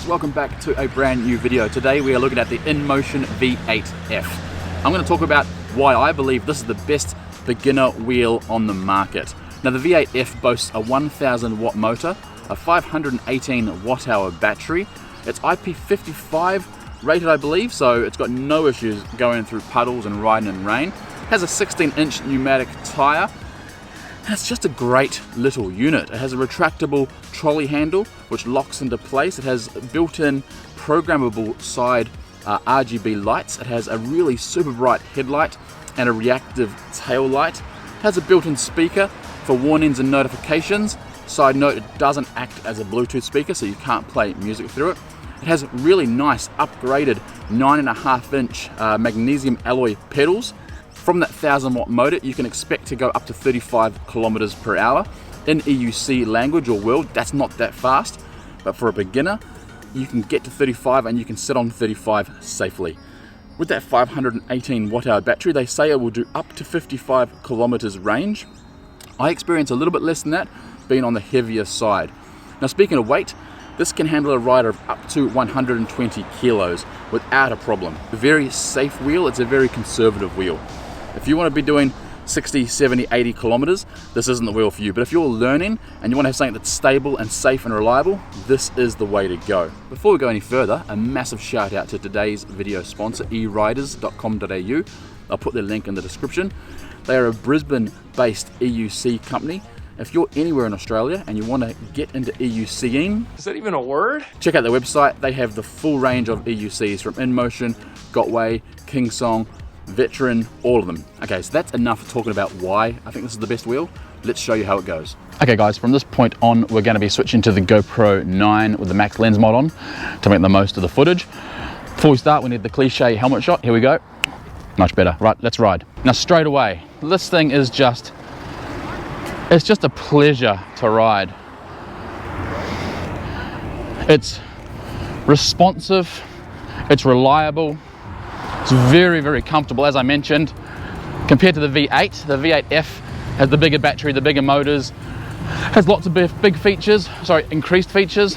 guys, welcome back to a brand new video. Today we are looking at the Inmotion V8F. I'm going to talk about why I believe this is the best beginner wheel on the market. Now the V8F boasts a 1000 watt motor, a 518 watt hour battery. It's IP55 rated, I believe, so it's got no issues going through puddles and riding in rain. It has a 16-inch pneumatic tyre. And it's just a great little unit. It has a retractable trolley handle which locks into place. It has built-in programmable side RGB lights. It has a really super bright headlight and a reactive tail light. It has a built-in speaker for warnings and notifications. Side note, it doesn't act as a Bluetooth speaker, so you can't play music through it. It has really nice upgraded 9.5-inch magnesium alloy pedals. From that 1000 watt motor, you can expect to go up to 35 kilometers per hour. In EUC language or world, that's not that fast, but for a beginner, you can get to 35 and you can sit on 35 safely. With that 518 watt hour battery, they say it will do up to 55 kilometers range. I experience a little bit less than that, being on the heavier side. Now speaking of weight, this can handle a rider of up to 120 kilos without a problem. A very safe wheel, it's a very conservative wheel. If you want to be doing 60, 70, 80 kilometers, this isn't the wheel for you. But if you're learning and you want to have something that's stable and safe and reliable, this is the way to go. Before we go any further, a massive shout out to today's video sponsor, eriders.com.au. I'll put their link in the description. They are a Brisbane-based EUC company. If you're anywhere in Australia and you want to get into EUCing, is that even a word? Check out their website. They have the full range of EUCs from Inmotion, Gotway, Kingsong, Veteran, all of them. Okay, so that's enough talking about why I think this is the best wheel. Let's show you how it goes. Okay guys, from this point on, we're going to be switching to the GoPro 9 with the max lens mod on to make the most of the footage. Before we start, we need the cliche helmet shot. Here we go. Much better. Right, let's ride. Now straight away, this thing is just, it's just a pleasure to ride. It's responsive, it's reliable, it's very, very comfortable. As I mentioned, compared to the V8, the V8F has the bigger battery, the bigger motors, has lots of big features, increased features,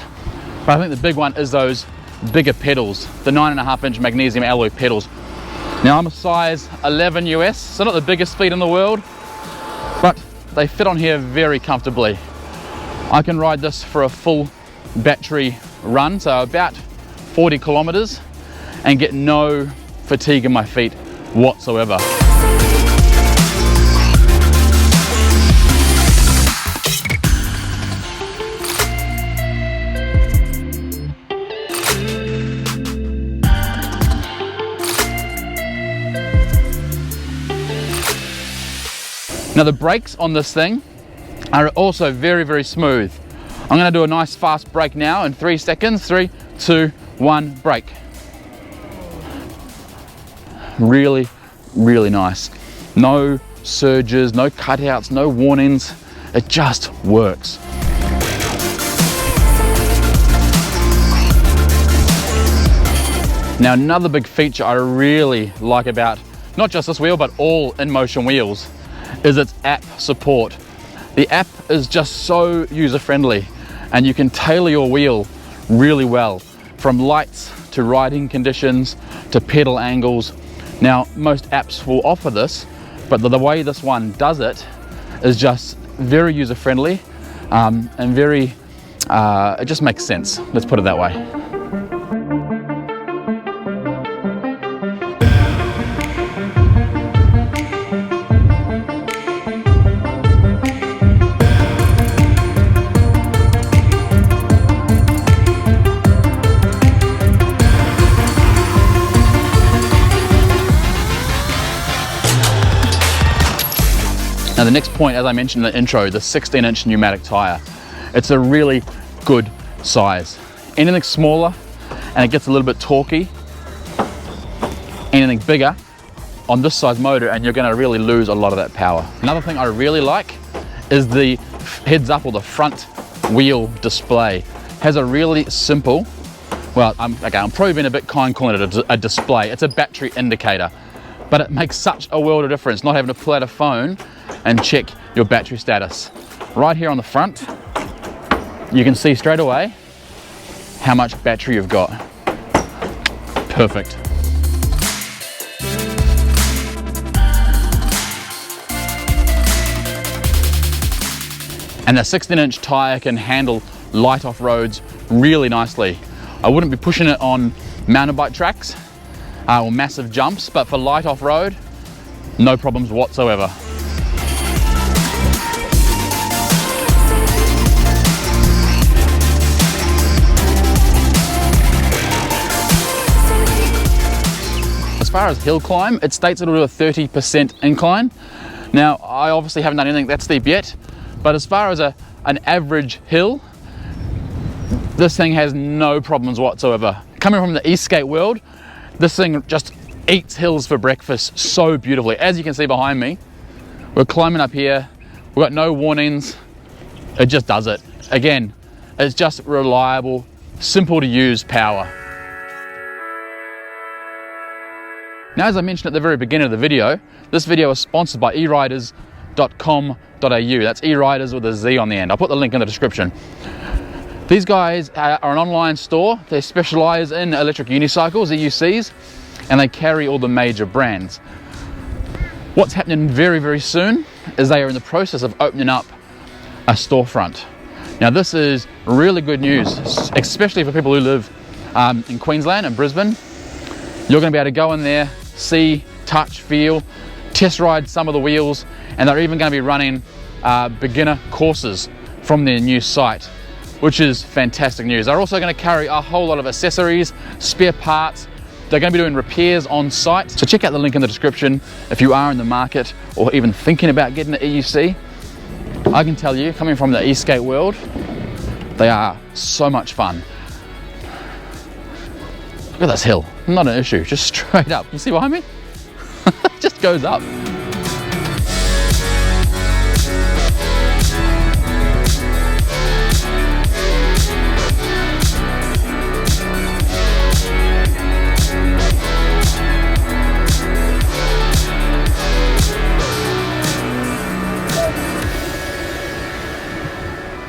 but I think the big one is those bigger pedals, the 9.5-inch magnesium alloy pedals. Now I'm a size 11 US, so not the biggest feet in the world, but they fit on here very comfortably. I can ride this for a full battery run, so about 40 kilometers, and get no fatigue in my feet whatsoever. Now the brakes on this thing are also very, very smooth. I'm going to do a nice fast brake now in 3 seconds. 3, 2, 1, brake. Really, really nice. No surges, no cutouts, no warnings. It just works. Now another big feature I really like about not just this wheel but all Inmotion wheels is its app support. The app is just so user-friendly and you can tailor your wheel really well, from lights to riding conditions to pedal angles. Now most apps will offer this, but the way this one does it is just very user-friendly and very, it just makes sense, let's put it that way. Now the next point, as I mentioned in the intro, the 16-inch pneumatic tyre. It's a really good size. Anything smaller and it gets a little bit torquey, anything bigger on this size motor and you're going to really lose a lot of that power. Another thing I really like is the heads up or the front wheel display. It has a really simple, well, I'm probably being a bit kind calling it a display. It's a battery indicator, but it makes such a world of difference not having to pull out a phone and check your battery status. Right here on the front, you can see straight away how much battery you've got. Perfect. And the 16-inch tyre can handle light off roads really nicely. I wouldn't be pushing it on mountain bike tracks or massive jumps, but for light off road, no problems whatsoever. As far as hill climb, it states it'll do a 30% incline. Now, I obviously haven't done anything that steep yet, but as far as an average hill, this thing has no problems whatsoever. Coming from the Eastgate world, this thing just eats hills for breakfast so beautifully. As you can see behind me, we're climbing up here, we've got no warnings, it just does it. Again, it's just reliable, simple to use power. Now, as I mentioned at the very beginning of the video, this video is sponsored by eriders.com.au. That's eriders with a Z on the end. I'll put the link in the description. These guys are an online store. They specialize in electric unicycles, EUCs, and they carry all the major brands. What's happening very, very soon is they are in the process of opening up a storefront. Now, this is really good news, especially for people who live in Queensland and Brisbane. You're going to be able to go in there, see, touch, feel, test ride some of the wheels, and they're even going to be running beginner courses from their new site, which is fantastic news. They're also going to carry a whole lot of accessories, spare parts. They're going to be doing repairs on site. So check out the link in the description if you are in the market or even thinking about getting an EUC. I can tell you, coming from the Eastgate world, they are so much fun. Look at this hill, not an issue, just straight up. You see behind me? It just goes up.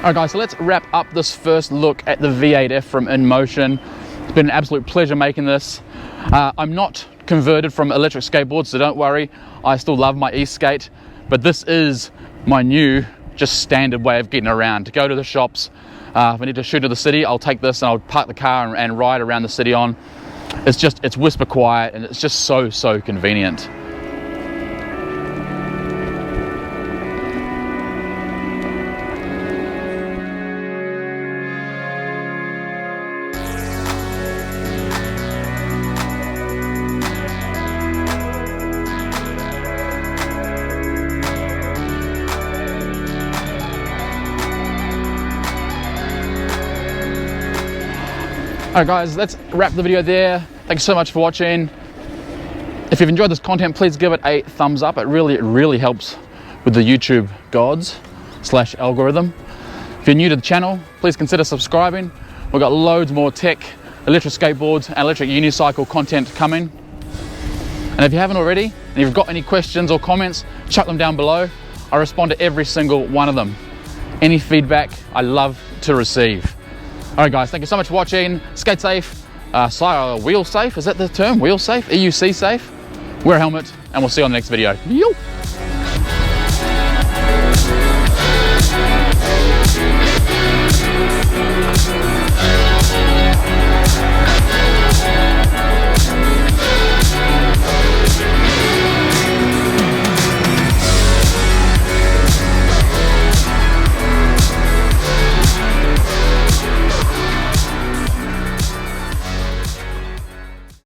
Alright guys, so let's wrap up this first look at the V8F from Inmotion. It's been an absolute pleasure making this. I'm not converted from electric skateboards, so don't worry. I still love my e-skate, but this is my new, just standard way of getting around. To go to the shops, if I need to shoot to the city, I'll take this and I'll park the car and ride around the city on. It's whisper quiet and it's just so convenient. Alright guys, let's wrap the video there. Thank you so much for watching. If you've enjoyed this content, please give it a thumbs up. It really helps with the YouTube gods / algorithm. If you're new to the channel, please consider subscribing. We've got loads more tech, electric skateboards and electric unicycle content coming. And if you haven't already, and you've got any questions or comments, chuck them down below. I respond to every single one of them. Any feedback, I love to receive. Alright guys, thank you so much for watching. Skate safe, wheel safe, is that the term? Wheel safe, EUC safe. Wear a helmet, and we'll see you on the next video. Yo!